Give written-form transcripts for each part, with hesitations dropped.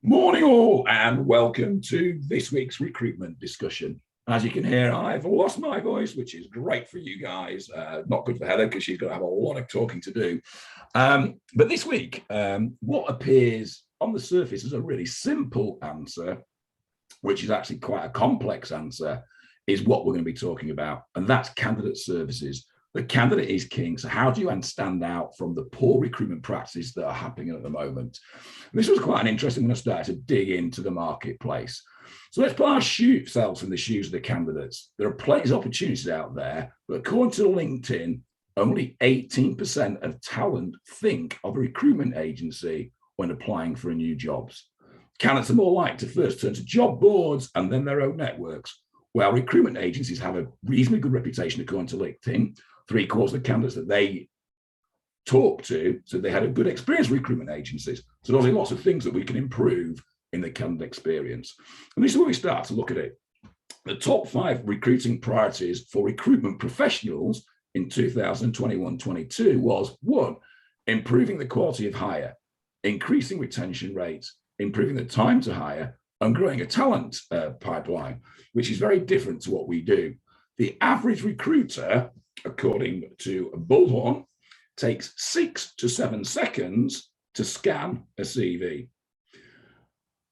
Morning all, and welcome to this week's recruitment discussion. As you can hear, I've lost my voice, which is great for you guys. Not good for Heather because she's going to have a lot of talking to do. But this week, what appears on the surface as a really simple answer, which is actually quite a complex answer, is what we're going to be talking about, and that's candidate services. The candidate is king. So how do you stand out from the poor recruitment practices that are happening at the moment? And this was quite an interesting when I started to dig into the marketplace. So let's put ourselves in the shoes of the candidates. There are plenty of opportunities out there, but according to LinkedIn, only 18% of talent think of a recruitment agency when applying for new jobs. Candidates are more likely to first turn to job boards and then their own networks, while recruitment agencies have a reasonably good reputation according to LinkedIn. 3/4 of the candidates that they talk to said they had a good experience with recruitment agencies. So there's lots of things that we can improve in the candidate experience. And this is where we start to look at it. The top 5 recruiting priorities for recruitment professionals in 2021-22 was 1, improving the quality of hire, increasing retention rates, improving the time to hire, and growing a talent pipeline, which is very different to what we do. The average recruiter, according to Bullhorn, takes 6 to 7 seconds to scan a CV.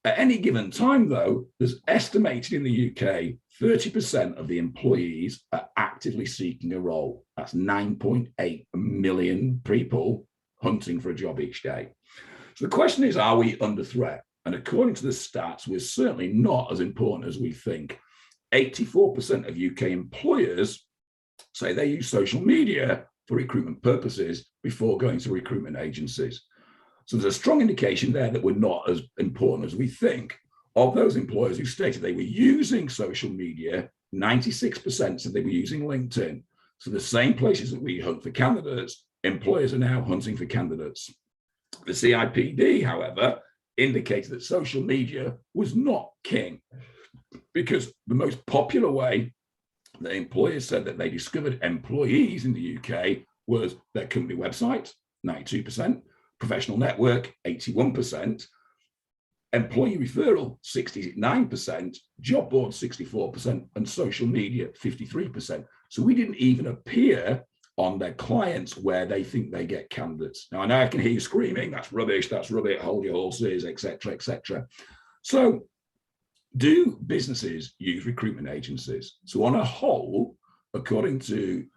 At any given time, though, there's estimated in the UK, 30% of the employees are actively seeking a role. That's 9.8 million people hunting for a job each day. So the question is, are we under threat? And according to the stats, we're certainly not as important as we think. 84% of UK employers say they use social media for recruitment purposes before going to recruitment agencies. So there's a strong indication there that we're not as important as we think. Of those employers who stated they were using social media, 96% said they were using LinkedIn. So the same places that we hunt for candidates, employers are now hunting for candidates. The CIPD, however, indicated that social media was not king, because the most popular way that employers said that they discovered employees in the UK was their company website, 92%, professional network, 81%, employee referral, 69%, job board, 64%, and social media, 53%. So we didn't even appear on their clients where they think they get candidates. Now, I know I can hear you screaming, that's rubbish, hold your horses, etc., etc. So do businesses use recruitment agencies? So on a whole, according to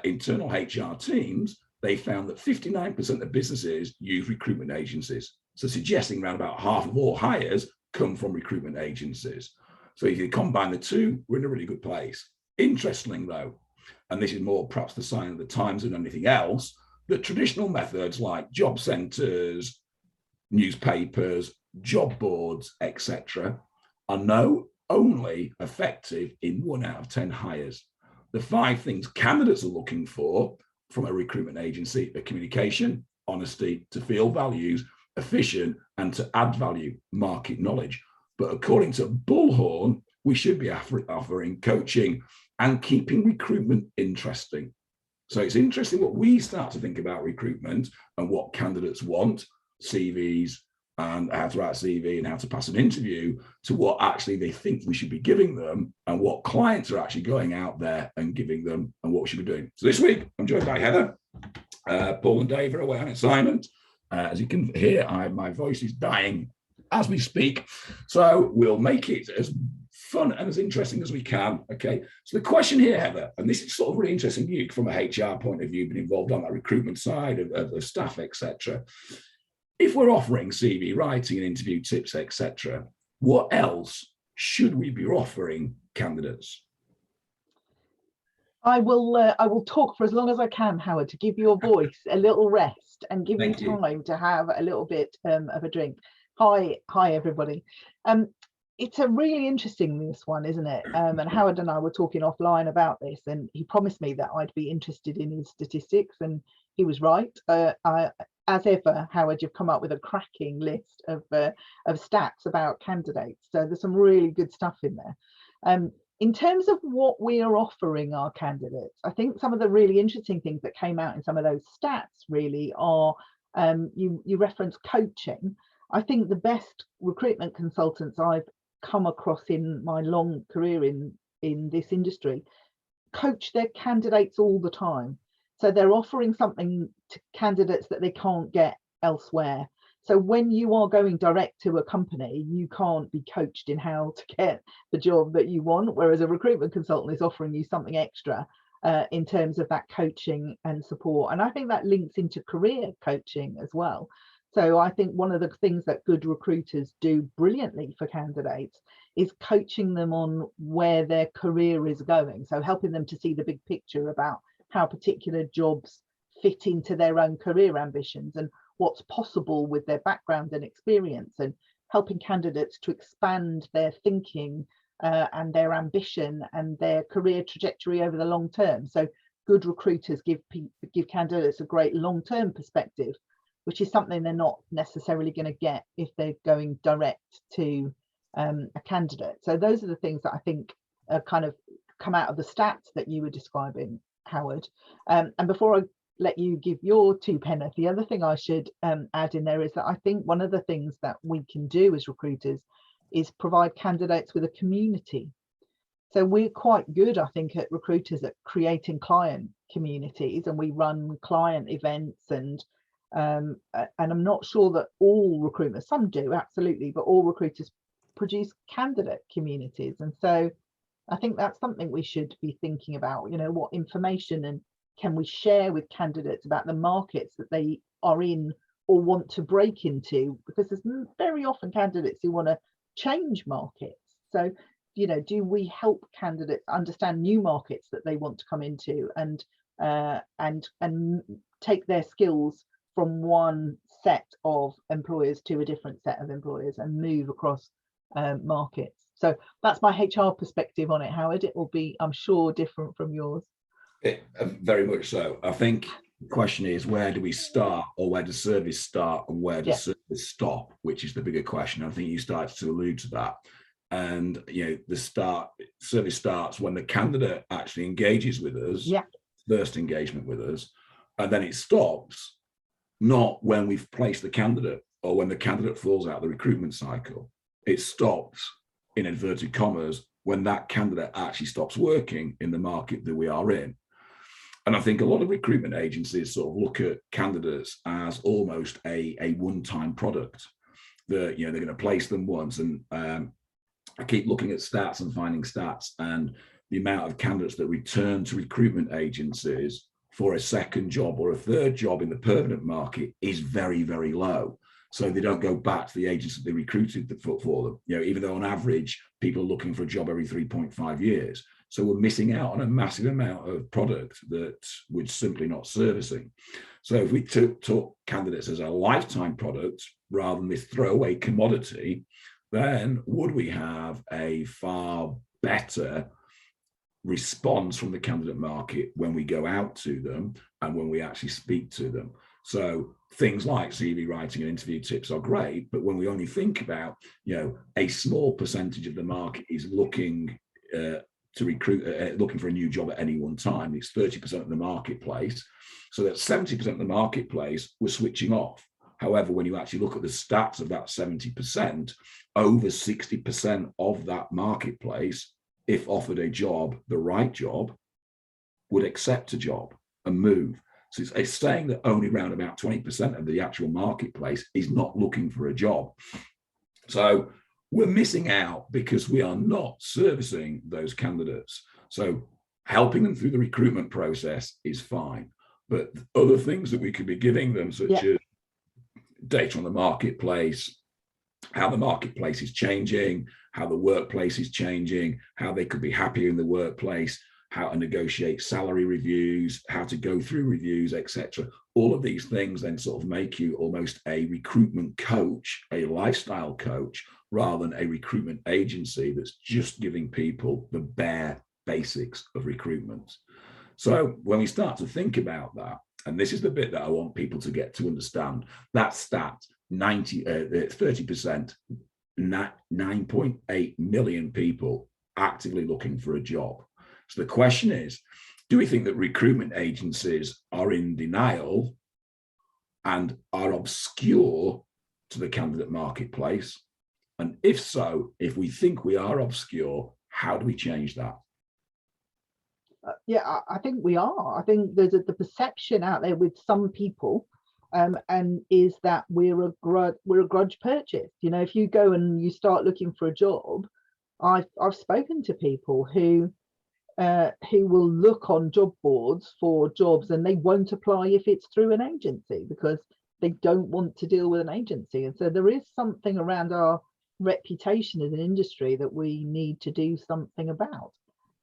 internal HR teams, they found that 59% of businesses use recruitment agencies. So suggesting around about half of all hires come from recruitment agencies. So if you combine the two, we're in a really good place. Interestingly though, and this is more perhaps the sign of the times than anything else, the traditional methods like job centres, newspapers, job boards, etc., are now only effective in 1 out of 10 hires. The 5 things candidates are looking for from a recruitment agency are communication, honesty, to feel values, efficient, and to add value, market knowledge. But according to Bullhorn, we should be offering coaching and keeping recruitment interesting. So it's interesting what we start to think about recruitment and what candidates want, CVs, and how to write a CV and how to pass an interview, to what actually they think we should be giving them and what clients are actually going out there and giving them and what we should be doing. So this week, I'm joined by Heather. Paul and Dave are away on assignment. As you can hear, my voice is dying as we speak. So we'll make it as fun and as interesting as we can. Okay. So the question here, Heather, and this is sort of really interesting, you from a HR point of view, been involved on that recruitment side of staff, etc. If we're offering CV writing and interview tips, etc., what else should we be offering candidates? I will talk for as long as I can, Howard, to give your voice a little rest and give you time to have a little bit of a drink. Hi, everybody. It's a really interesting this one, isn't it? And Howard and I were talking offline about this, and he promised me that I'd be interested in his statistics, and he was right. As ever, Howard, you've come up with a cracking list of stats about candidates. So there's some really good stuff in there. In terms of what we are offering our candidates, I think some of the really interesting things that came out in some of those stats really are, you reference coaching. I think the best recruitment consultants I've come across in my long career in this industry coach their candidates all the time. So they're offering something to candidates that they can't get elsewhere. So when you are going direct to a company, you can't be coached in how to get the job that you want, whereas a recruitment consultant is offering you something extra in terms of that coaching and support. And I think that links into career coaching as well. So I think one of the things that good recruiters do brilliantly for candidates is coaching them on where their career is going. So helping them to see the big picture about how particular jobs fit into their own career ambitions and what's possible with their background and experience, and helping candidates to expand their thinking and their ambition and their career trajectory over the long term. So good recruiters give candidates a great long-term perspective, which is something they're not necessarily going to get if they're going direct to a candidate. So those are the things that I think kind of come out of the stats that you were describing, Howard. And before I let you give your two penneth, the other thing I should add in there is that I think one of the things that we can do as recruiters is provide candidates with a community. So we're quite good, I think, at recruiters at creating client communities, and we run client events, and I'm not sure that all recruiters, some do absolutely, but all recruiters produce candidate communities. And so I think that's something we should be thinking about. You know, what information and can we share with candidates about the markets that they are in or want to break into? Because there's very often candidates who want to change markets. So, you know, do we help candidates understand new markets that they want to come into and take their skills from one set of employers to a different set of employers and move across markets? So that's my HR perspective on it, Howard. It will be, I'm sure, different from yours. Very much so. I think the question is, where do we start, or where does service start, and where does service stop, which is the bigger question. I think you started to allude to that. And, you know, service starts when the candidate actually engages with us, first engagement with us, and then it stops not when we've placed the candidate or when the candidate falls out of the recruitment cycle. It stops, in inverted commas, when that candidate actually stops working in the market that we are in. And I think a lot of recruitment agencies sort of look at candidates as almost a one-time product. That, you know, they're going to place them once. And I keep looking at stats and finding stats, and the amount of candidates that return to recruitment agencies for a second job or a third job in the permanent market is very, very low. So they don't go back to the agency they recruited for them, you know, even though on average people are looking for a job every 3.5 years. So we're missing out on a massive amount of product that we're simply not servicing. So if we took candidates as a lifetime product rather than this throwaway commodity, then would we have a far better response from the candidate market when we go out to them and when we actually speak to them? So things like CV writing and interview tips are great, but when we only think about, you know, a small percentage of the market is looking to recruit, looking for a new job at any one time, it's 30% of the marketplace. So that 70% of the marketplace we're switching off. However, when you actually look at the stats of that 70%, over 60% of that marketplace, if offered a job, the right job, would accept a job and move. So it's saying that only around about 20% of the actual marketplace is not looking for a job. So we're missing out because we are not servicing those candidates. So helping them through the recruitment process is fine, but other things that we could be giving them, such as data on the marketplace, how the marketplace is changing, how the workplace is changing, how they could be happier in the workplace, how to negotiate salary reviews, how to go through reviews, etc. All of these things then sort of make you almost a recruitment coach, a lifestyle coach, rather than a recruitment agency that's just giving people the bare basics of recruitment. So when we start to think about that, and this is the bit that I want people to get to understand, that stat, 30%, 9.8 million people actively looking for a job. So the question is, do we think that recruitment agencies are in denial and are obscure to the candidate marketplace? And if so, if we think we are obscure, how do we change that? Yeah, I think we are. I think there's the perception out there with some people, and is that we're a grudge purchase. You know, if you go and you start looking for a job, I've spoken to people who will look on job boards for jobs and they won't apply if it's through an agency because they don't want to deal with an agency. And so there is something around our reputation as an industry that we need to do something about.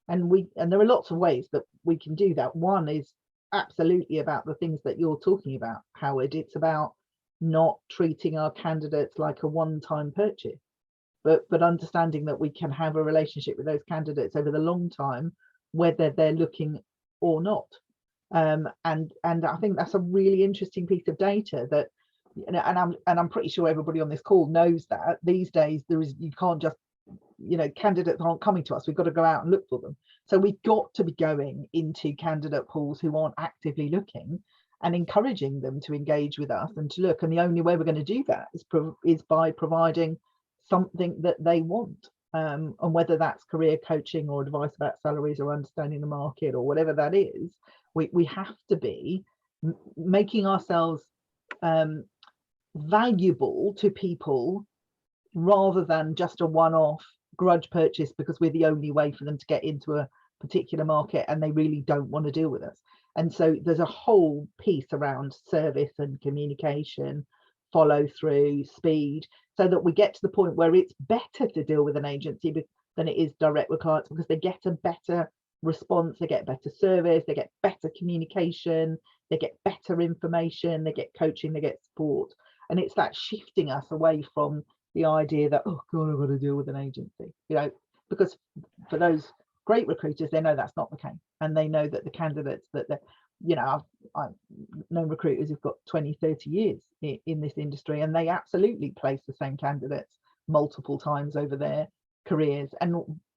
And there are lots of ways that we can do that. One is absolutely about the things that you're talking about, Howard. It's about not treating our candidates like a one-time purchase, but understanding that we can have a relationship with those candidates over the long time, whether they're looking or not. And I think that's a really interesting piece of data that, and I'm pretty sure everybody on this call knows that these days you can't just, candidates aren't coming to us. We've got to go out and look for them. So we've got to be going into candidate pools who aren't actively looking and encouraging them to engage with us and to look. And the only way we're going to do that is by providing something that they want. And whether that's career coaching or advice about salaries or understanding the market or whatever that is, we have to be making ourselves valuable to people rather than just a one-off grudge purchase because we're the only way for them to get into a particular market and they really don't want to deal with us. And so there's a whole piece around service and communication, follow through, speed, so that we get to the point where it's better to deal with an agency than it is direct with clients because they get a better response, they get better service, they get better communication, they get better information, they get coaching, they get support. And it's that shifting us away from the idea that, oh God, I've got to deal with an agency, because for those great recruiters, they know that's not the case. And they know that the candidates that I've known recruiters who've got 20, 30 years in this industry, and they absolutely place the same candidates multiple times over their careers. And,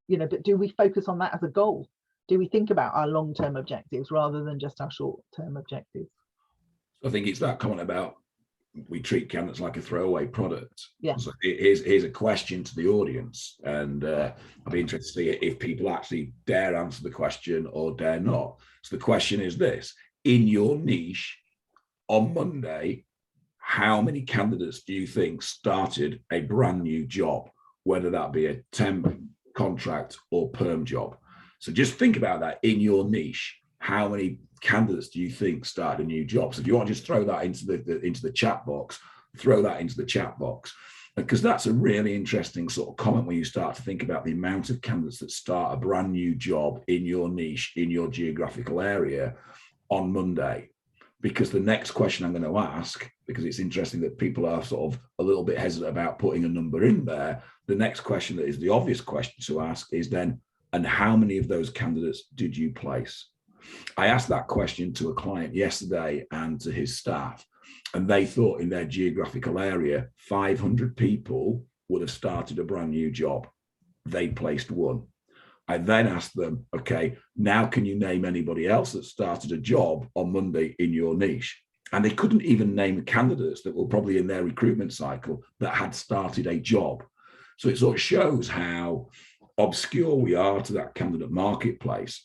but do we focus on that as a goal? Do we think about our long-term objectives rather than just our short-term objectives? I think it's that comment about we treat candidates like a throwaway product. Yeah. So here's a question to the audience, and I'd be interested to see if people actually dare answer the question or dare not. So the question is this: in your niche on Monday, how many candidates do you think started a brand new job, whether that be a temp, contract, or perm job? So just think about that. In your niche, how many candidates do you think start a new job? So if you want to just throw that into the chat box, throw that into the chat box, because that's a really interesting sort of comment when you start to think about the amount of candidates that start a brand new job in your niche, in your geographical area on Monday. Because the next question I'm going to ask, because it's interesting that people are sort of a little bit hesitant about putting a number in there, the next question that is the obvious question to ask is then, and how many of those candidates did you place? I asked that question to a client yesterday and to his staff, and they thought in their geographical area, 500 people would have started a brand new job. They placed one. I then asked them, okay, now can you name anybody else that started a job on Monday in your niche? And they couldn't even name candidates that were probably in their recruitment cycle that had started a job. So it sort of shows how obscure we are to that candidate marketplace.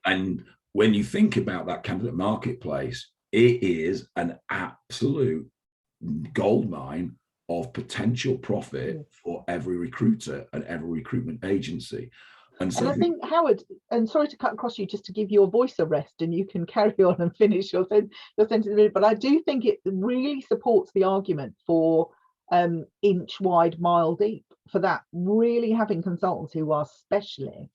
And when you think about that candidate marketplace, it is an absolute goldmine of potential profit for every recruiter and every recruitment agency. And so I think, Howard, and sorry to cut across you, just to give your voice a rest and you can carry on and finish your sentence in a minute, but I do think it really supports the argument for inch wide, mile deep, for that really having consultants who are specialists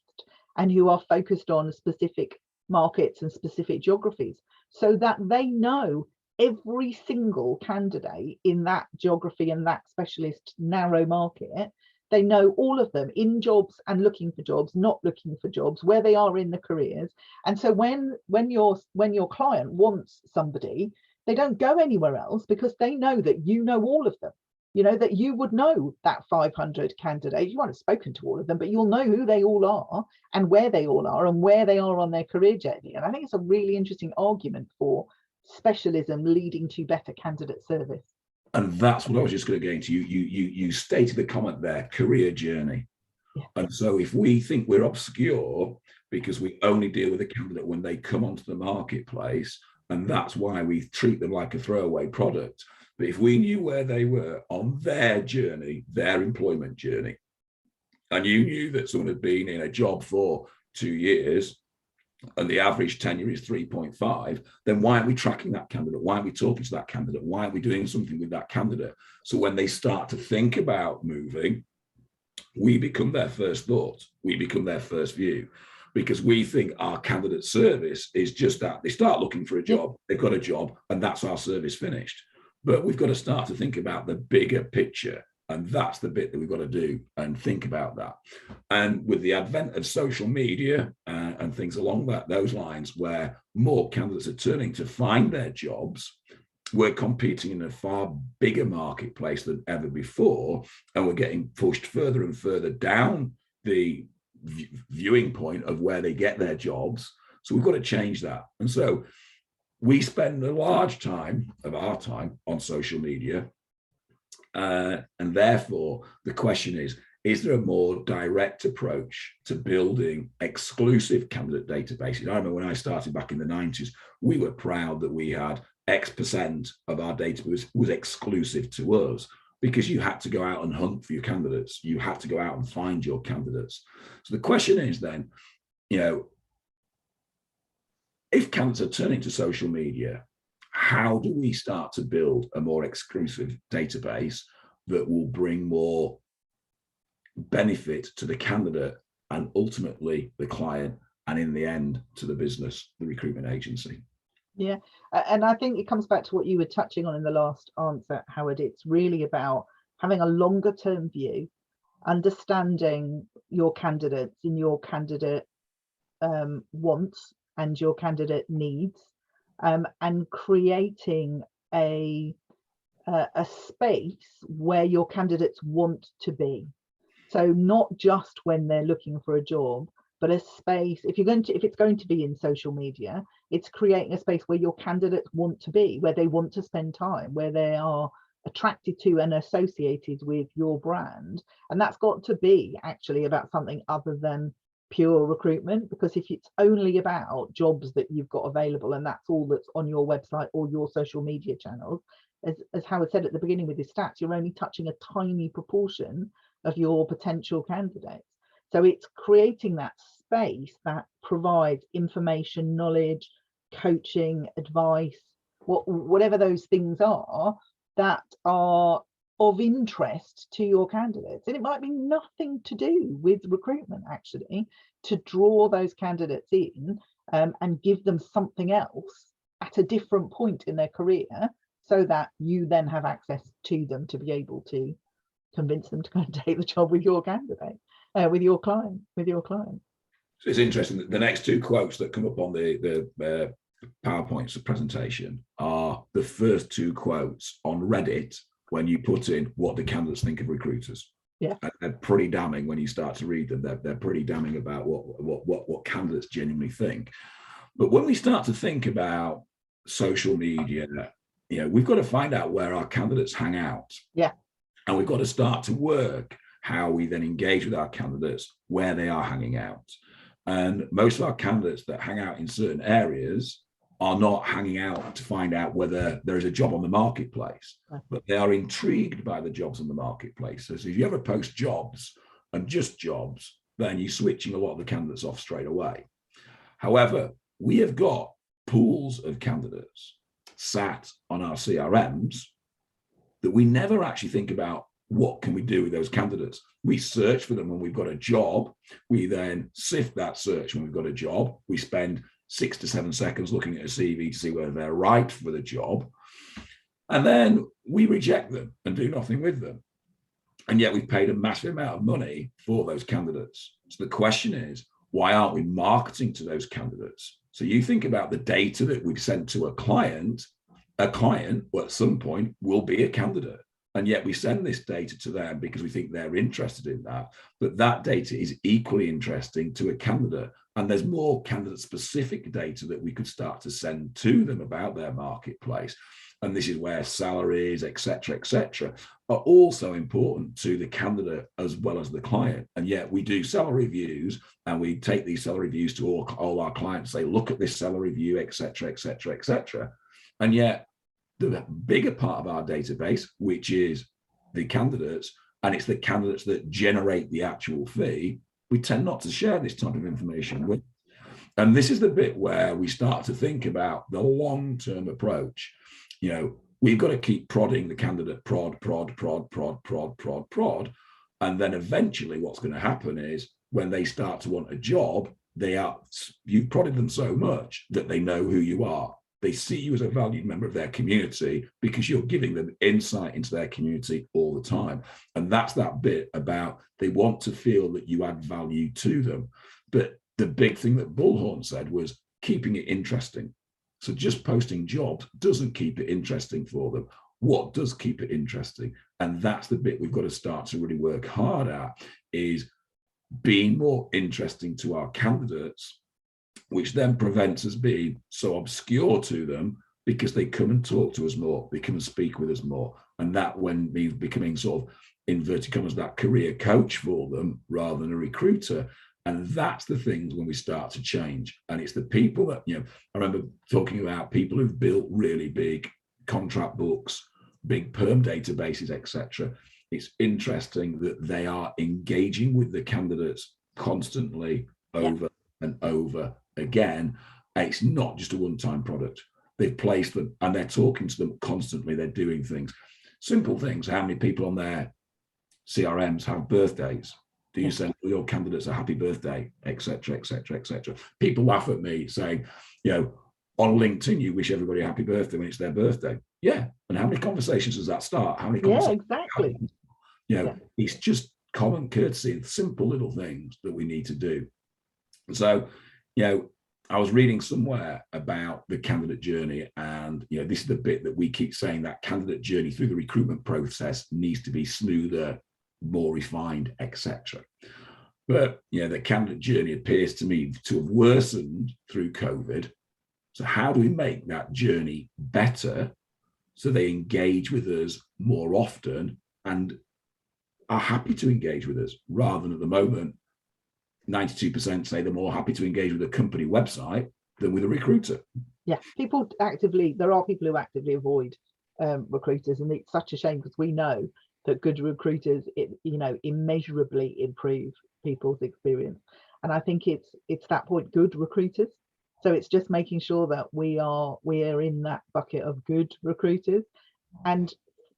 and who are focused on specific markets and specific geographies, so that they know every single candidate in that geography and that specialist narrow market. They know all of them in jobs and looking for jobs, not looking for jobs, where they are in the careers. And so when your client wants somebody, they don't go anywhere else because they know that you know all of them. You know that you would know that 500 candidates. You won't have spoken to all of them, but you'll know who they all are and where they all are and where they are on their career journey. And I think it's a really interesting argument for specialism leading to better candidate service. And that's what I was just going to get into. You stated the comment there, career journey. Yeah. And so if we think we're obscure because we only deal with a candidate when they come onto the marketplace, and that's why we treat them like a throwaway product. But if we knew where they were on their journey, their employment journey, and you knew that someone had been in a job for 2 years, and the average tenure is 3.5, then why aren't we tracking that candidate? Why aren't we talking to that candidate? Why aren't we doing something with that candidate? So when they start to think about moving, we become their first thought. We become their first view, because we think our candidate service is just that. They start looking for a job, they've got a job, and that's our service finished. But we've got to start to think about the bigger picture. And that's the bit that we've got to do and think about that. And with the advent of social media and things along those lines, where more candidates are turning to find their jobs, we're competing in a far bigger marketplace than ever before. And we're getting pushed further and further down the viewing point of where they get their jobs. So we've got to change that. And so we spend a large time of our time on social media. And therefore, the question is there a more direct approach to building exclusive candidate databases? I remember when I started back in the 90s, we were proud that we had X% of our data was exclusive to us, because you had to go out and hunt for your candidates. You had to go out and find your candidates. So the question is then, if candidates are turning to social media, how do we start to build a more exclusive database that will bring more benefit to the candidate and ultimately the client, and in the end to the business, the recruitment agency? Yeah, and I think it comes back to what you were touching on in the last answer, Howard. It's really about having a longer term view, understanding your candidates and your candidate wants and your candidate needs, and creating a space where your candidates want to be. So not just when they're looking for a job, but a space, if it's going to be in social media, it's creating a space where your candidates want to be, where they want to spend time, where they are attracted to and associated with your brand. And that's got to be actually about something other than pure recruitment, because if it's only about jobs that you've got available and that's all that's on your website or your social media channels, as Howard said at the beginning with his stats, you're only touching a tiny proportion of your potential candidates. So it's creating that space that provides information, knowledge, coaching, advice, whatever those things are that are of interest to your candidates. And it might be nothing to do with recruitment, actually, to draw those candidates in and give them something else at a different point in their career, so that you then have access to them to be able to convince them to go and take the job with your candidate, with your client. So it's interesting that the next two quotes that come up on the PowerPoint presentation are the first two quotes on Reddit when you put in what do candidates think of recruiters. Yeah, and they're pretty damning when you start to read them. They're pretty damning about what candidates genuinely think. But when we start to think about social media, we've got to find out where our candidates hang out. Yeah. And we've got to start to work how we then engage with our candidates where they are hanging out. And most of our candidates that hang out in certain areas are not hanging out to find out whether there is a job on the marketplace, but they are intrigued by the jobs on the marketplace. So if you ever post jobs and just jobs, then you're switching a lot of the candidates off straight away. However, we have got pools of candidates sat on our CRMs that we never actually think about what can we do with those candidates. We search for them when we've got a job. We then sift that search when we've got a job. We spend 6 to 7 seconds looking at a CV to see whether they're right for the job. And then we reject them and do nothing with them. And yet we've paid a massive amount of money for those candidates. So the question is, why aren't we marketing to those candidates? So you think about the data that we've sent to a client well, at some point will be a candidate. And yet we send this data to them because we think they're interested in that. But that data is equally interesting to a candidate. And there's more candidate specific data that we could start to send to them about their marketplace. and this is where salaries, etc., are also important to the candidate as well as the client. And yet we do salary reviews, and we take these salary reviews to all our clients, say, look at this salary review, etc., and yet the bigger part of our database, which is the candidates, and it's the candidates that generate the actual fee, we tend not to share this type of information with. And this is the bit where we start to think about the long-term approach. We've got to keep prodding the candidate, prod. And then eventually what's going to happen is when they start to want a job, you've prodded them so much that they know who you are. They see you as a valued member of their community because you're giving them insight into their community all the time. And that's that bit about they want to feel that you add value to them. But the big thing that Bullhorn said was keeping it interesting. So just posting jobs doesn't keep it interesting for them. What does keep it interesting? And that's the bit we've got to start to really work hard at, is being more interesting to our candidates, which then prevents us being so obscure to them because they come and talk to us more, they come and speak with us more. And that when means becoming sort of, inverted commas, that career coach for them rather than a recruiter. And that's the things when we start to change. And it's the people that, I remember talking about people who've built really big contract books, big perm databases, etc. It's interesting that they are engaging with the candidates constantly over and over again. And it's not just a one-time product. They've placed them and they're talking to them constantly. They're doing things, simple things. How many people on their CRMs have birthdays? Do you send your candidates a happy birthday, etc. People laugh at me saying, on LinkedIn, you wish everybody a happy birthday when it's their birthday. Yeah. And how many conversations does that start? How many conversations? Exactly. It's just common courtesy, simple little things that we need to do. So, I was reading somewhere about the candidate journey, and this is the bit that we keep saying, that candidate journey through the recruitment process needs to be smoother, more refined, etc. But the candidate journey appears to me to have worsened through COVID. So how do we make that journey better so they engage with us more often and are happy to engage with us, rather than at the moment 92% say they're more happy to engage with a company website than with a recruiter? There are people who actively avoid recruiters, and it's such a shame because we know that good recruiters, immeasurably improve people's experience. And I think it's that point, good recruiters. So it's just making sure that we are in that bucket of good recruiters. And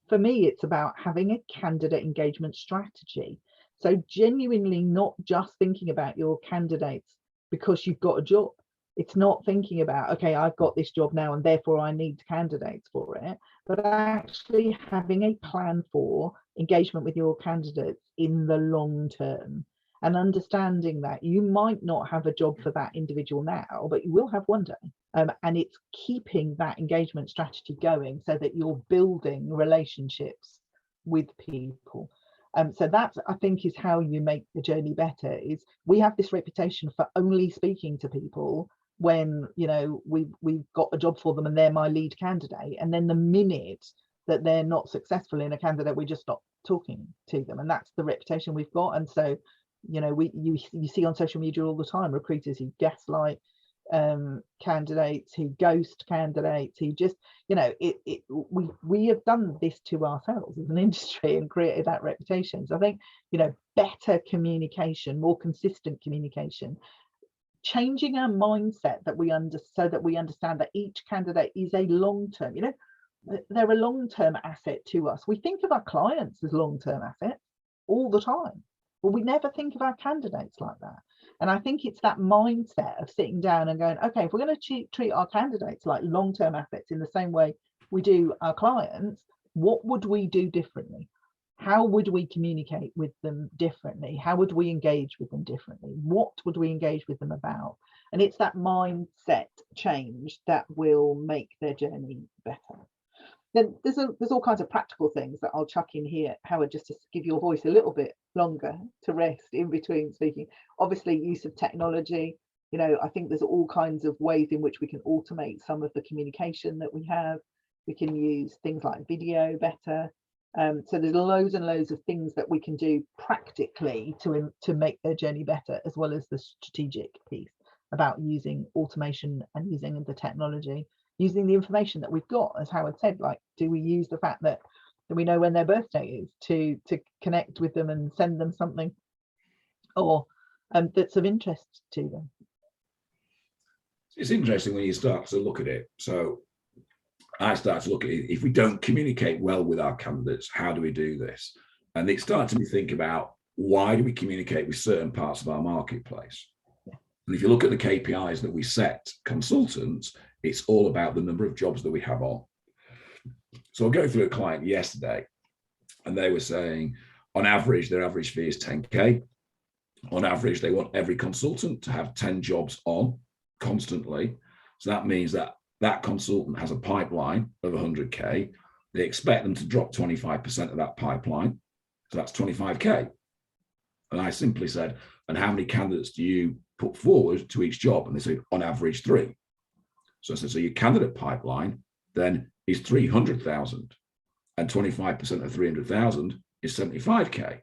for me, it's about having a candidate engagement strategy. So genuinely not just thinking about your candidates because you've got a job. It's not thinking about, okay, I've got this job now and therefore I need candidates for it, but actually having a plan for engagement with your candidates in the long term, and understanding that you might not have a job for that individual now, but you will have one day. And it's keeping that engagement strategy going so that you're building relationships with people. So that, I think, is how you make the journey better. Is we have this reputation for only speaking to people when we've got a job for them and they're my lead candidate, and then the minute that they're not successful in a candidate, we just stop talking to them, and that's the reputation we've got. And so you see on social media all the time recruiters who gaslight candidates, who ghost candidates, who just we have done this to ourselves as an industry and created that reputation. So I think better communication, more consistent communication, changing our mindset so that we understand that each candidate is a long-term, they're a long-term asset to us. We think of our clients as long-term assets all the time, but we never think of our candidates like that. And I think it's that mindset of sitting down and going, okay, if we're going to treat our candidates like long-term assets in the same way we do our clients, what would we do differently? How would we communicate with them differently? How would we engage with them differently? What would we engage with them about? And it's that mindset change that will make their journey better. Then there's all kinds of practical things that I'll chuck in here, Howard, just to give your voice a little bit longer to rest in between speaking. Obviously, use of technology. I think there's all kinds of ways in which we can automate some of the communication that we have. We can use things like video better. So there's loads and loads of things that we can do practically to make their journey better, as well as the strategic piece about using automation and using the technology, using the information that we've got, as Howard said. Like, do we use the fact that we know when their birthday is to connect with them and send them something, or that's of interest to them? It's interesting when you start to look at it. So I start to look at it, if we don't communicate well with our candidates, how do we do this? And it started me think about, why do we communicate with certain parts of our marketplace? Yeah. And if you look at the KPIs that we set consultants, it's all about the number of jobs that we have on. So I'll go through a client yesterday, and they were saying, on average, their average fee is 10K. On average, they want every consultant to have 10 jobs on constantly. So that means that consultant has a pipeline of 100K. They expect them to drop 25% of that pipeline. So that's 25K. And I simply said, and how many candidates do you put forward to each job? And they said, on average, 3. So I said, so your candidate pipeline then is 300,000, and 25% of 300,000 is 75K.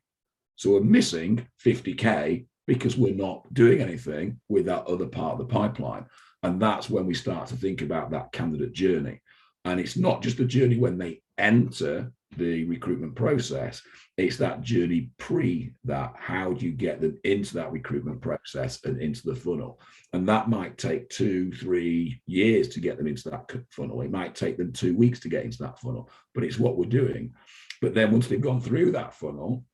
So we're missing 50K because we're not doing anything with that other part of the pipeline. And that's when we start to think about that candidate journey. And it's not just the journey when they enter the recruitment process, it's that journey pre that. How do you get them into that recruitment process and into the funnel? And that might take 2-3 years to get them into that funnel. It might take them 2 weeks to get into that funnel, but it's what we're doing. But then once they've gone through that funnel,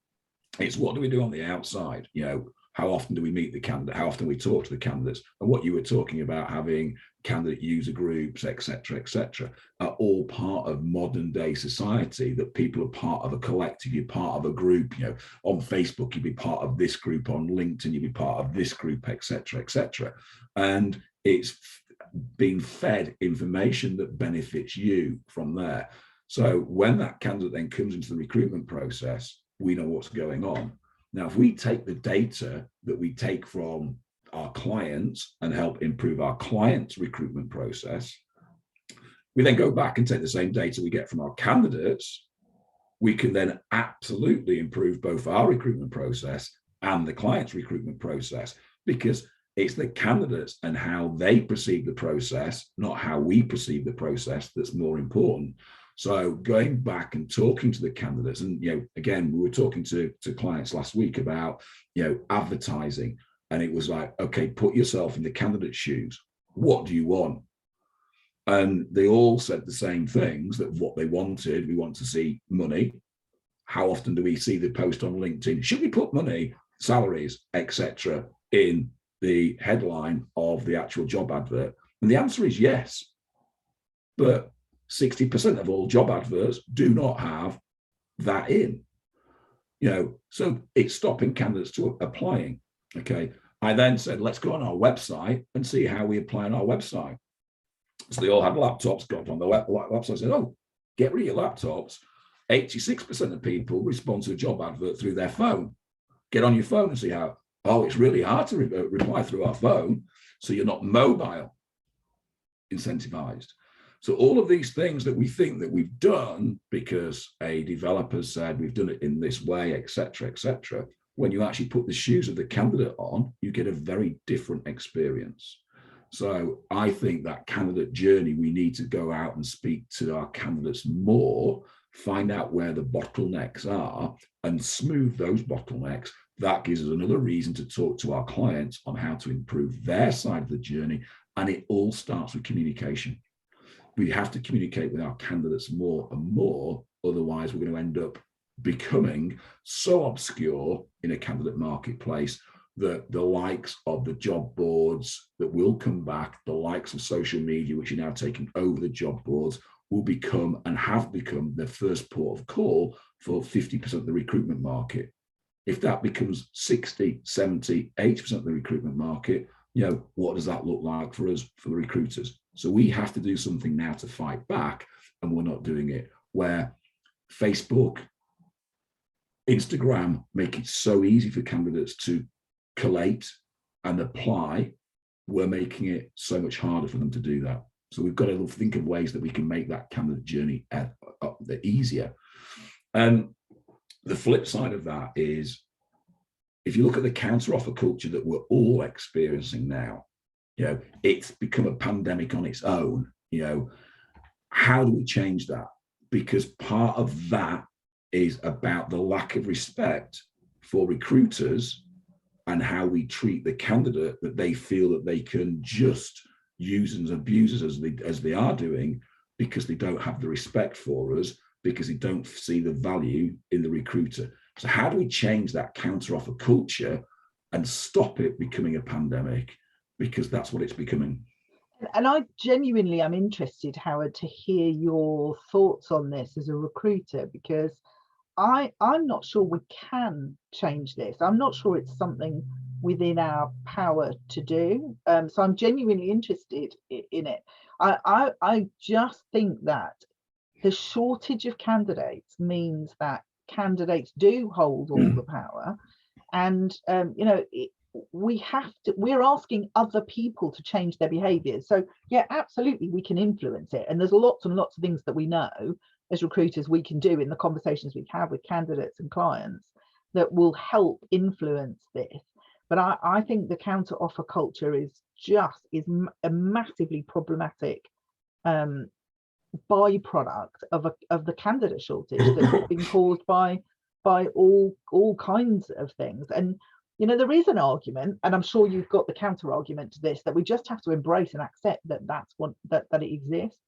it's what do we do on the outside? You know, how often do we meet the candidate? How often we talk to the candidates? And what you were talking about, having candidate user groups, et cetera, are all part of modern day society, that people are part of a collective, you're part of a group. You know, on Facebook, you'd be part of this group, on LinkedIn, you'd be part of this group, et cetera. And it's being fed information that benefits you from there. So when that candidate then comes into the recruitment process, we know what's going on. Now, if we take the data that we take from our clients and help improve our clients' recruitment process, we then go back and take the same data we get from our candidates, we can then absolutely improve both our recruitment process and the client's recruitment process, because it's the candidates and how they perceive the process, not how we perceive the process, that's more important. So going back and talking to the candidates, and, you know, again, we were talking to clients last week about, you know, advertising, and it was like, okay, put yourself in the candidate's shoes. What do you want? And they all said the same things, that what they wanted, we want to see money. How often do we see the post on LinkedIn? Should we put money, salaries, etc., in the headline of the actual job advert? And the answer is yes. But 60% of all job adverts do not have that in, you know, so it's stopping candidates to applying. Okay. I then said, let's go on our website and see how we apply on our website. So they all had laptops, got on the website. I said, oh, get rid of your laptops. 86% of people respond to a job advert through their phone. Get on your phone and see how, oh, it's really hard to reply through our phone. So you're not mobile incentivized. So all of these things that we think that we've done because a developer said we've done it in this way, et cetera, when you actually put the shoes of the candidate on, you get a very different experience. So I think that candidate journey, we need to go out and speak to our candidates more, find out where the bottlenecks are and smooth those bottlenecks. That gives us another reason to talk to our clients on how to improve their side of the journey. And it all starts with communication. We have to communicate with our candidates more and more. Otherwise, we're going to end up becoming so obscure in a candidate marketplace that the likes of the job boards that will come back, the likes of social media, which are now taking over the job boards, will become and have become the first port of call for 50% of the recruitment market. If that becomes 60, 70, 80% of the recruitment market, you know, what does that look like for us, for the recruiters? So we have to do something now to fight back, and we're not doing it. Where Facebook, Instagram make it so easy for candidates to collate and apply, we're making it so much harder for them to do that. So we've got to think of ways that we can make that candidate journey easier. And the flip side of that is, if you look at the counteroffer culture that we're all experiencing now, it's become a pandemic on its own. How do we change that? Because part of that is about the lack of respect for recruiters and how we treat the candidate, that they feel that they can just use and abuse us as they are doing, because they don't have the respect for us, because they don't see the value in the recruiter. So how do we change that counteroffer culture and stop it becoming a pandemic? Because that's what it's becoming. And I genuinely am interested, Howard, to hear your thoughts on this as a recruiter, because I'm not sure we can change this. I'm not sure it's something within our power to do. So I'm genuinely interested in it. I just think that the shortage of candidates means that candidates do hold all the power, and we're asking other people to change their behaviors. So yeah, absolutely, we can influence it, and there's lots and lots of things that we know as recruiters we can do in the conversations we have with candidates and clients that will help influence this. But I think the counter-offer culture is a massively problematic byproduct of the candidate shortage that's been caused by all kinds of things. And there is an argument, and I'm sure you've got the counter argument to this, that we just have to embrace and accept that that it exists.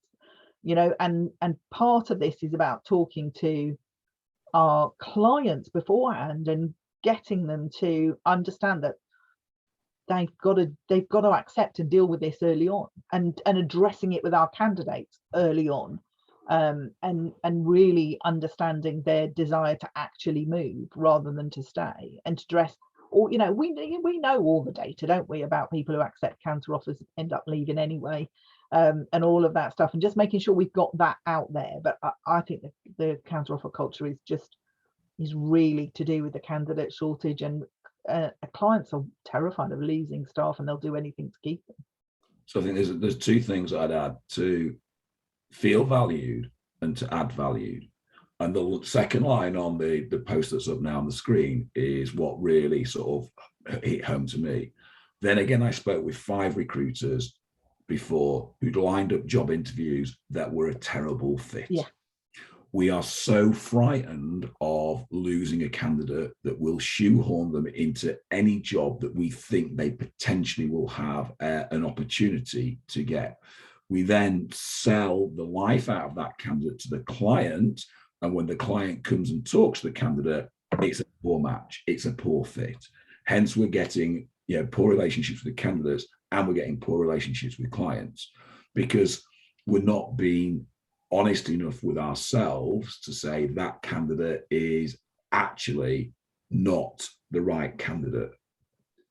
And part of this is about talking to our clients beforehand and getting them to understand that they've got to accept and deal with this early on, and addressing it with our candidates early on, and really understanding their desire to actually move rather than to stay, and to address. Or we know all the data, don't we, about people who accept counter offers end up leaving anyway, and all of that stuff, and just making sure we've got that out there. But I think the counter offer culture is really to do with the candidate shortage, and clients are terrified of losing staff, and they'll do anything to keep them. So I think there's two things I'd add: to feel valued and to add value. And the second line on the post that's up now on the screen is what really sort of hit home to me. Then again, I spoke with 5 recruiters before who'd lined up job interviews that were a terrible fit. Yeah. We are so frightened of losing a candidate that will shoehorn them into any job that we think they potentially will have an opportunity to get. We then sell the life out of that candidate to the client. And when the client comes and talks to the candidate, it's a poor match, it's a poor fit. Hence, we're getting poor relationships with the candidates, and we're getting poor relationships with clients, because we're not being honest enough with ourselves to say that candidate is actually not the right candidate.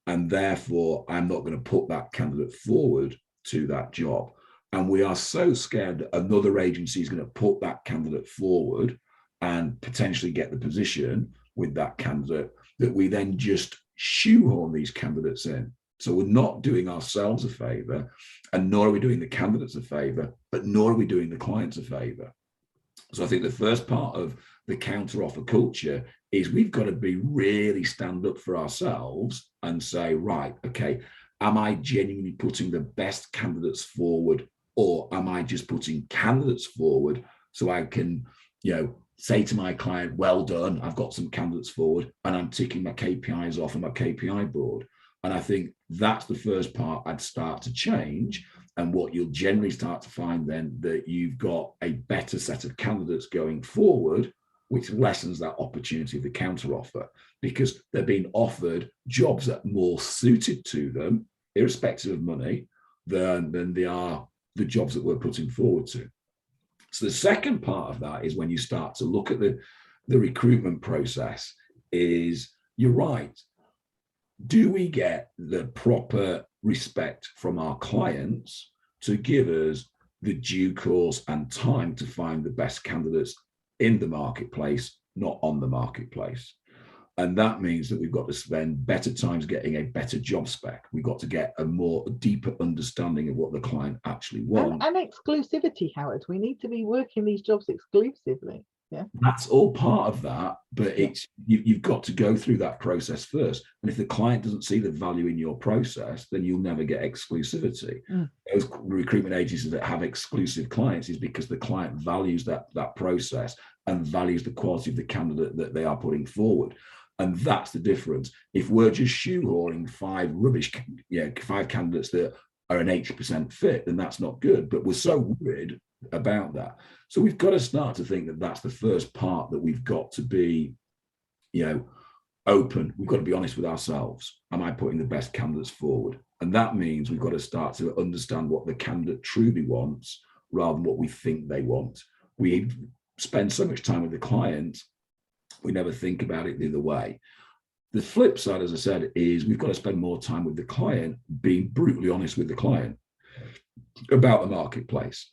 And therefore, I'm not going to put that candidate forward to that job. And we are so scared that another agency is going to put that candidate forward and potentially get the position with that candidate, that we then just shoehorn these candidates in. So we're not doing ourselves a favor, and nor are we doing the candidates a favor, but nor are we doing the clients a favor. So I think the first part of the counter-offer culture is we've got to be really stand up for ourselves and say, right, okay, am I genuinely putting the best candidates forward, or am I just putting candidates forward so I can, say to my client, well done, I've got some candidates forward, and I'm ticking my KPIs off on my KPI board. And I think that's the first part I'd start to change. And what you'll generally start to find then, that you've got a better set of candidates going forward, which lessens that opportunity of the counteroffer, because they're being offered jobs that are more suited to them, irrespective of money, than they are the jobs that we're putting forward to. So the second part of that is when you start to look at the recruitment process, is you're right. Do we get the proper respect from our clients to give us the due course and time to find the best candidates in the marketplace, not on the marketplace? And that means that we've got to spend better times getting a better job spec. We've got to get a deeper understanding of what the client actually wants. And exclusivity, Howard. We need to be working these jobs exclusively. Yeah, that's all part of that, but it's you've got to go through that process first. And if the client doesn't see the value in your process, then you'll never get exclusivity. Those recruitment agencies that have exclusive clients is because the client values that process and values the quality of the candidate that they are putting forward. And that's the difference. If we're just shoehorning five candidates that are an 80% fit, then that's not good. But we're so worried about that. So we've got to start to think that that's the first part, that we've got to be, open. We've got to be honest with ourselves. Am I putting the best candidates forward? And that means we've got to start to understand what the candidate truly wants rather than what we think they want. We spend so much time with the client, we never think about it the other way. The flip side, as I said, is we've got to spend more time with the client, being brutally honest with the client about the marketplace.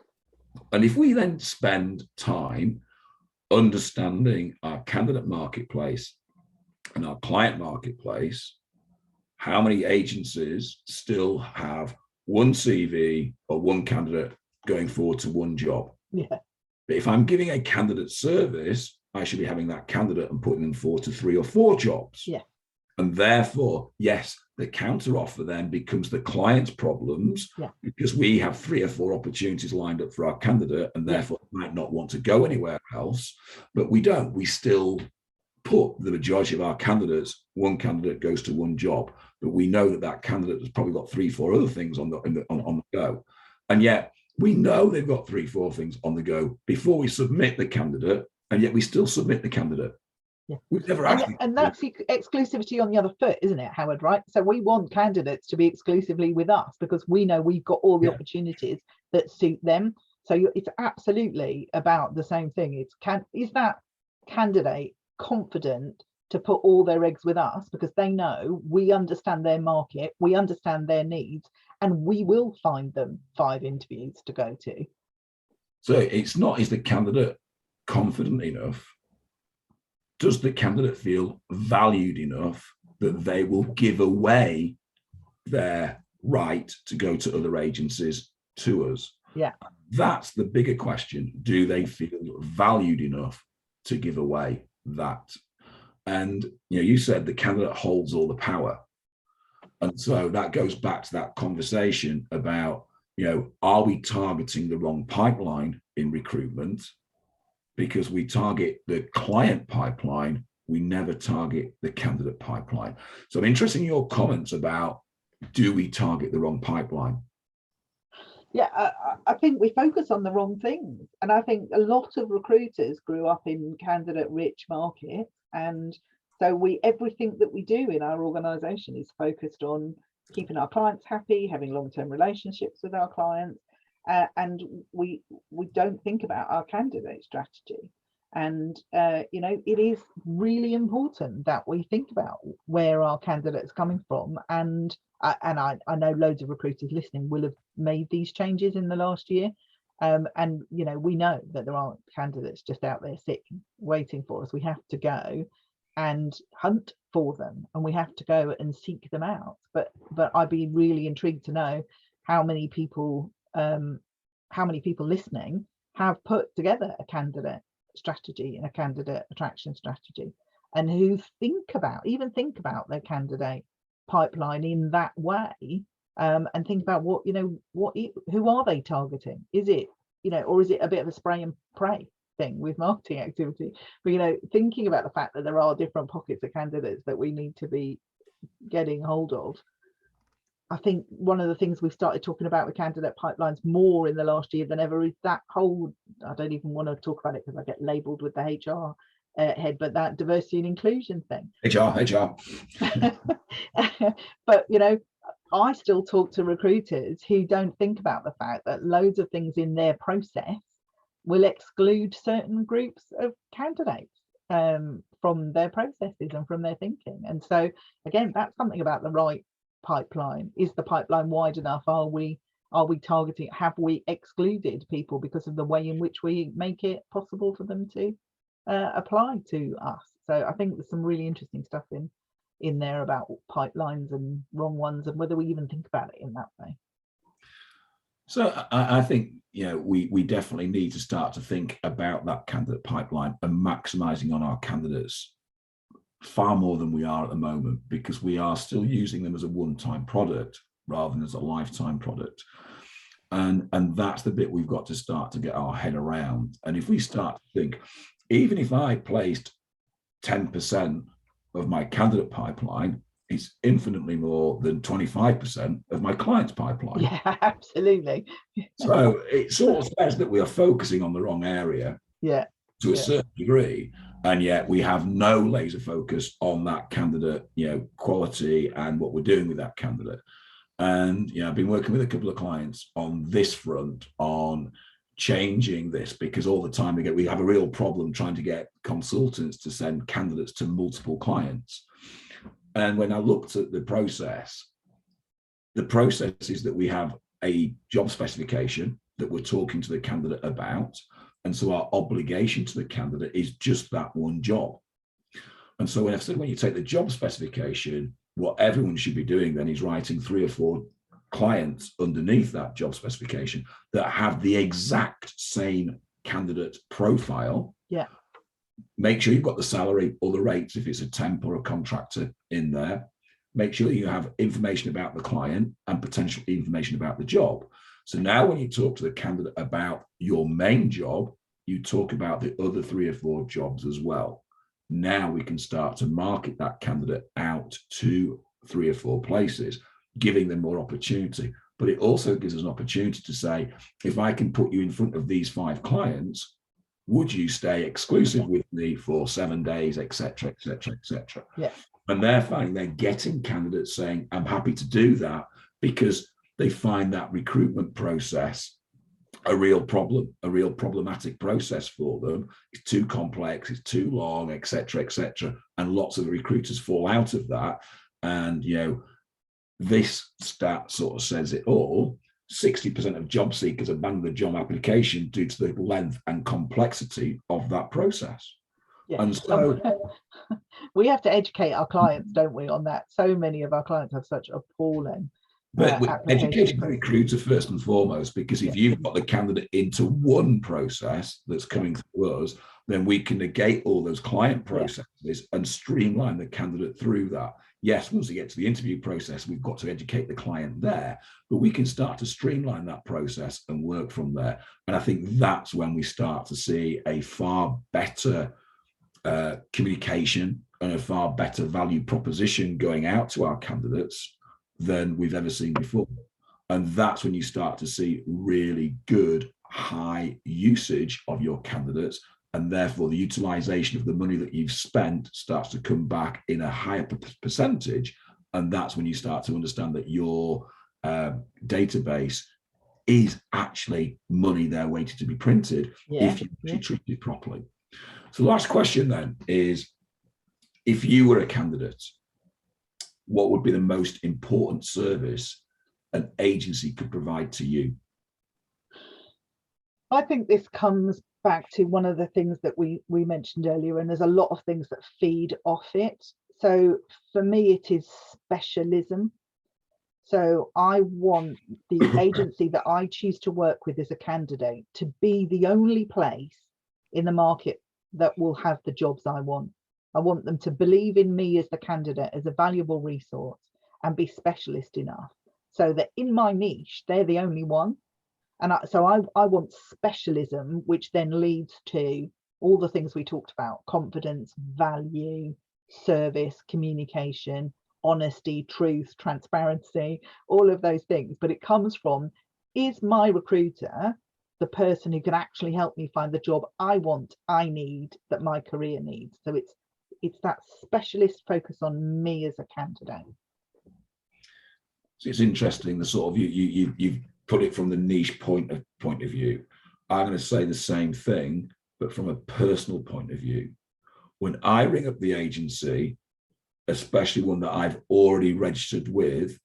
And if we then spend time understanding our candidate marketplace and our client marketplace, how many agencies still have one CV or one candidate going forward to one job? Yeah. But if I'm giving a candidate service, I should be having that candidate and putting them forward to 3 or 4 jobs. Yeah. And therefore, yes, the counteroffer then becomes the client's problems, because we have 3 or 4 opportunities lined up for our candidate, and therefore might not want to go anywhere else. But we don't. We still put the majority of our candidates, one candidate goes to one job, but we know that that candidate has probably got 3, 4 other things on the go. And yet we know they've got 3, 4 things on the go before we submit the candidate, and yet we still submit the candidate. Yeah. We've never actually, and that's exclusivity on the other foot, isn't it, Howard? Right. So we want candidates to be exclusively with us because we know we've got all the opportunities that suit them. So it's absolutely about the same thing. Is that candidate confident to put all their eggs with us because they know we understand their market, we understand their needs, and we will find them 5 interviews to go to. So it's not, is the candidate confident enough? Does the candidate feel valued enough that they will give away their right to go to other agencies to us? Yeah. That's the bigger question. Do they feel valued enough to give away that? And you said the candidate holds all the power. And so that goes back to that conversation about, are we targeting the wrong pipeline in recruitment? Because we target the client pipeline, we never target the candidate pipeline. So I'm interested in your comments about, do we target the wrong pipeline? Yeah, I think we focus on the wrong things. And I think a lot of recruiters grew up in candidate-rich markets. And so everything that we do in our organization is focused on keeping our clients happy, having long-term relationships with our clients. And we don't think about our candidate strategy. And it is really important that we think about where our candidates coming from. And I know loads of recruiters listening will have made these changes in the last year. And we know that there aren't candidates just out there sitting waiting for us. We have to go and hunt for them, and we have to go and seek them out. But I'd be really intrigued to know how many people listening have put together a candidate strategy and a candidate attraction strategy, and who think about their candidate pipeline in that way, and think about who are they targeting? Is it, or is it a bit of a spray and pray thing with marketing activity? But thinking about the fact that there are different pockets of candidates that we need to be getting hold of. I think one of the things we've started talking about with candidate pipelines more in the last year than ever is that whole, I don't even want to talk about it because I get labelled with the HR head, but that diversity and inclusion thing. HR. But, I still talk to recruiters who don't think about the fact that loads of things in their process will exclude certain groups of candidates from their processes and from their thinking. And so, again, that's something about the right pipeline. Is the pipeline wide enough? Are we targeting, have we excluded people because of the way in which we make it possible for them to apply to us. So I think there's some really interesting stuff in there about pipelines and wrong ones, and whether we even think about it in that way. So I think, we definitely need to start to think about that candidate pipeline and maximizing on our candidates far more than we are at the moment, because we are still using them as a one-time product rather than as a lifetime product. And that's the bit we've got to start to get our head around. And if we start to think, even if I placed 10% of my candidate pipeline, it's infinitely more than 25% of my client's pipeline. Yeah, absolutely. So it sort of says that we are focusing on the wrong area, to a certain degree, and yet we have no laser focus on that candidate, quality and what we're doing with that candidate. And I've been working with a couple of clients on this front on changing this, because all the time we have a real problem trying to get consultants to send candidates to multiple clients. And when I looked at the process is that we have a job specification that we're talking to the candidate about. And so our obligation to the candidate is just that one job. And so when I've said, when you take the job specification, what everyone should be doing then is writing 3 or 4 clients underneath that job specification that have the exact same candidate profile. Yeah. Make sure you've got the salary or the rates if it's a temp or a contractor in there. Make sure you have information about the client and potential information about the job. So now when you talk to the candidate about your main job, you talk about the other 3 or 4 jobs as well. Now we can start to market that candidate out to 3 or 4 places, giving them more opportunity. But it also gives us an opportunity to say, if I can put you in front of these 5 clients, would you stay exclusive with me for 7 days, etc., etc., etc. Yeah. And they're finding they're getting candidates saying, I'm happy to do that, because they find that recruitment process a real problematic process for them. It's too complex, it's too long, etc., etc. And lots of the recruiters fall out of that. And this stat sort of says it all. 60% of job seekers abandon the job application due to the length and complexity of that process. Yeah. And so we have to educate our clients, don't we, on that? So many of our clients have such appalling education the recruiter first and foremost, because if you've got the candidate into one process that's coming through us, then we can negate all those client processes and streamline the candidate through that. Yes, once we get to the interview process, we've got to educate the client there, but we can start to streamline that process and work from there. And I think that's when we start to see a far better communication and a far better value proposition going out to our candidates than we've ever seen before. And that's when you start to see really good high usage of your candidates, and therefore the utilization of the money that you've spent starts to come back in a higher percentage. And that's when you start to understand that your database is actually money there waiting to be printed if you actually treat it properly. So the last question then is, if you were a candidate, what would be the most important service an agency could provide to you? I think this comes back to one of the things that we mentioned earlier, and there's a lot of things that feed off it. So for me, it is specialism. So I want the agency that I choose to work with as a candidate to be the only place in the market that will have the jobs I want. I want them to believe in me as the candidate, as a valuable resource, and be specialist enough so that in my niche, they're the only one. And so I want specialism, which then leads to all the things we talked about: confidence, value, service, communication, honesty, truth, transparency, all of those things. But it comes from, is my recruiter the person who can actually help me find the job I want, I need, that my career needs? So it's that specialist focus on me as a candidate. So it's interesting, the sort of you've put it from the niche point of view. I'm going to say the same thing, but from a personal point of view. When I ring up the agency, especially one that I've already registered with,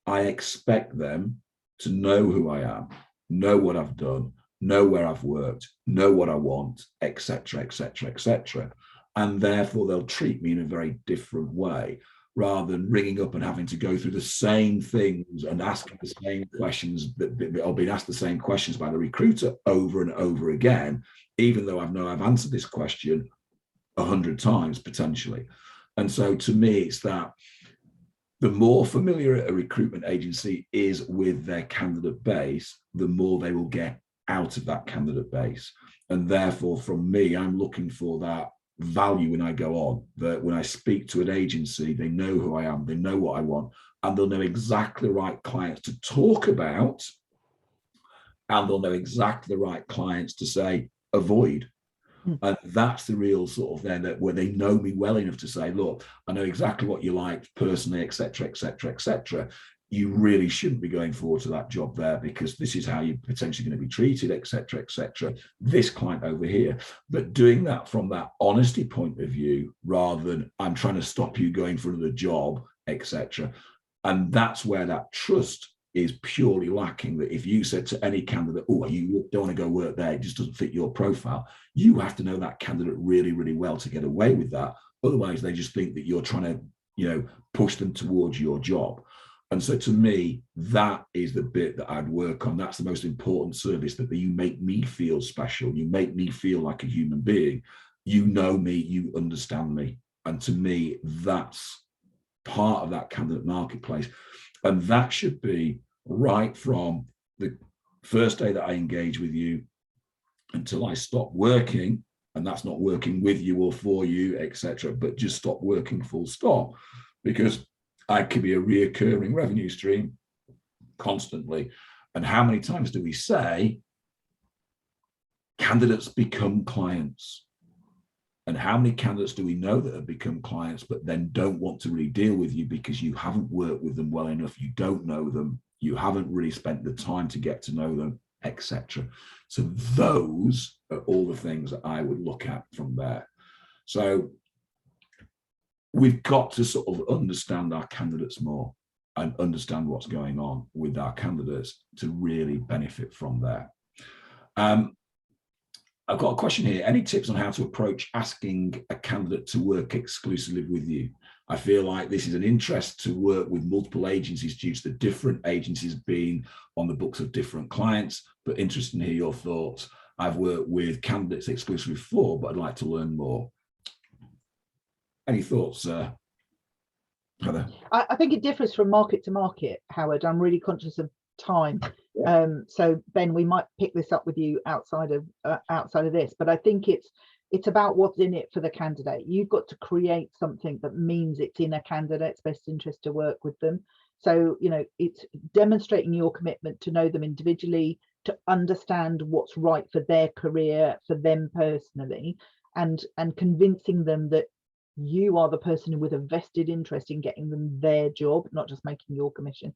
I expect them to know who I am, know what I've done, know where I've worked, know what I want, etc., etc., etc. And therefore they'll treat me in a very different way, rather than ringing up and having to go through the same things and asking the same questions or being asked the same questions by the recruiter over and over again, even though I've answered this question 100 times potentially. And so to me, it's that the more familiar a recruitment agency is with their candidate base, the more they will get out of that candidate base. And therefore, from me, I'm looking for that value when I go on, that when I speak to an agency, they know who I am, they know what I want, and they'll know exactly the right clients to talk about, and they'll know exactly the right clients to say, avoid. And that's the real sort of then that where they know me well enough to say, look, I know exactly what you like personally, etc., etc., etc. You really shouldn't be going forward to that job there because this is how you're potentially going to be treated, etc., etc. This client over here, but doing that from that honesty point of view, rather than I'm trying to stop you going for another job, etc. And that's where that trust is purely lacking. That if you said to any candidate, oh, you don't want to go work there, it just doesn't fit your profile, you have to know that candidate really, really well to get away with that. Otherwise, they just think that you're trying to, push them towards your job. And so to me, that is the bit that I'd work on. That's the most important service, that you make me feel special. You make me feel like a human being. You know me, you understand me. And to me, that's part of that candidate marketplace. And that should be right from the first day that I engage with you until I stop working. And that's not working with you or for you, etc., but just stop working full stop, because I could be a reoccurring revenue stream constantly. And how many times do we say candidates become clients? And how many candidates do we know that have become clients, but then don't want to really deal with you because you haven't worked with them well enough, you don't know them, you haven't really spent the time to get to know them, etc. So those are all the things that I would look at from there. So we've got to sort of understand our candidates more and understand what's going on with our candidates to really benefit from there. I've got a question here. Any tips on how to approach asking a candidate to work exclusively with you? I feel like this is an interest to work with multiple agencies due to the different agencies being on the books of different clients, but interested to hear your thoughts. I've worked with candidates exclusively before, but I'd like to learn more. Any thoughts, Heather? I think it differs from market to market, Howard. I'm really conscious of time. Yeah. So Ben, we might pick this up with you outside of this, but I think it's about what's in it for the candidate. You've got to create something that means it's in a candidate's best interest to work with them. So, it's demonstrating your commitment to know them individually, to understand what's right for their career, for them personally, and convincing them that you are the person with a vested interest in getting them their job, not just making your commission.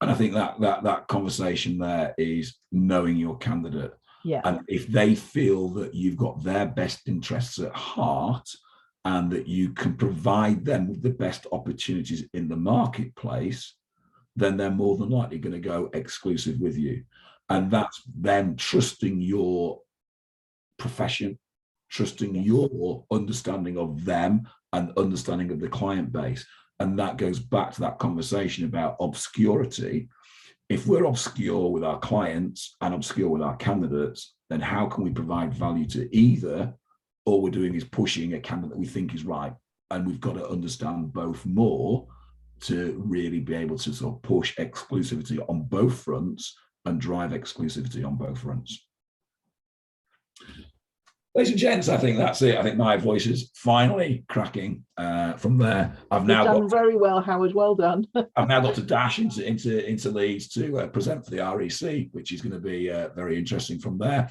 And I think that conversation there is knowing your candidate. Yeah. And if they feel that you've got their best interests at heart and that you can provide them with the best opportunities in the marketplace, then they're more than likely going to go exclusive with you. And that's them trusting your profession, trusting your understanding of them and understanding of the client base. And that goes back to that conversation about obscurity. If we're obscure with our clients and obscure with our candidates, then how can we provide value to either? All we're doing is pushing a candidate that we think is right. And we've got to understand both more to really be able to sort of push exclusivity on both fronts and drive exclusivity on both fronts. Ladies and gents, I think that's it. I think my voice is finally cracking from there. I've now done very well, Howard. Well done. I've now got to dash into Leeds to present for the REC, which is going to be very interesting from there.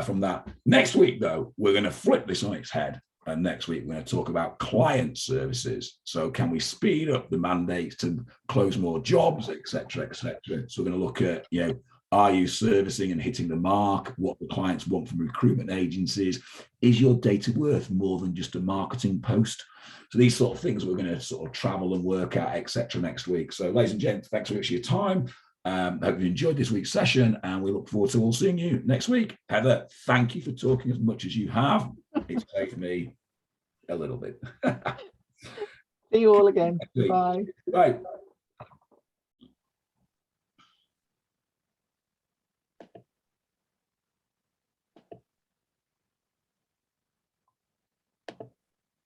From that next week, though, we're going to flip this on its head, and next week we're going to talk about client services. So, can we speed up the mandates to close more jobs, etc., etc.? So, we're going to look at are you servicing and hitting the mark? What the clients want from recruitment agencies? Is your data worth more than just a marketing post? So these sort of things we're going to sort of travel and work out, etc. next week. So ladies and gents, thanks so much for your time. Hope you enjoyed this week's session, and we look forward to all seeing you next week. Heather, thank you for talking as much as you have. It's saved me a little bit. See you all again. Bye. Bye.